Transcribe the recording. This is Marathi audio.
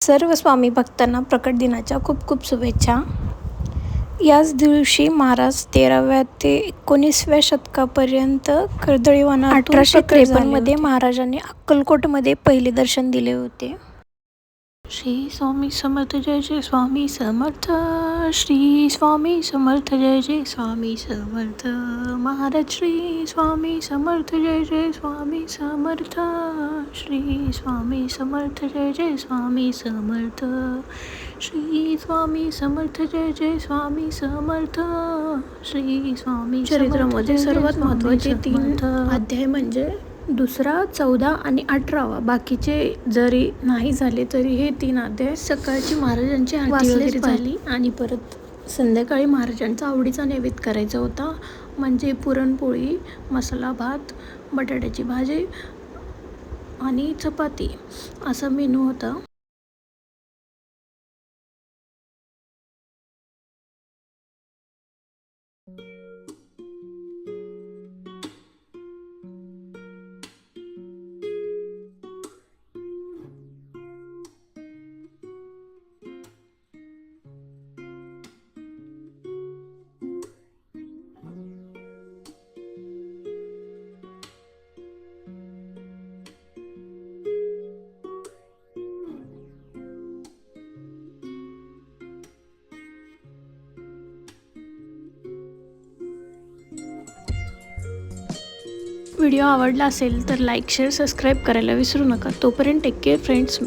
सर्व स्वामी भक्तांना प्रकट दिनाच्या खूप खूप शुभेच्छा. याच दिवशी महाराज 13व्या ते 19व्या शतकापर्यंत कर्दळीवनातून 1853मध्ये महाराजांनी अक्कलकोटमध्ये पहिले दर्शन दिले होते. श्री स्वामी समर्थ जय जय स्वामी समर्थ. श्री स्वामी समर्थ जय जय स्वामी समर्थ. महाराज श्री स्वामी समर्थ जय जय स्वामी समर्थ. श्री स्वामी समर्थ जय जय स्वामी समर्थ. श्री स्वामी समर्थ जय जय स्वामी समर्थ. श्री स्वामी. चरित्रामध्ये सर्वात महत्त्वाचे 3 अध्याय म्हणजे दुसरा, 14 आणि 18वा. बाकीचे जरी नाही झाले तरी हे 3 अध्याय सकाळची महाराजांची आरती वगैरे झाली आणि परत संध्याकाळी महाराजांचा आवडीचा नैवेद्य करायचा होता, म्हणजे पुरणपोळी, मसाला भात, बटाट्याची भाजी आणि चपाती असा मेनू होता. व्हिडिओ आवडला असेल तर लाईक, शेअर, सबस्क्राईब करायला विसरू नका. तोपर्यंत टेक केअर फ्रेंड्स.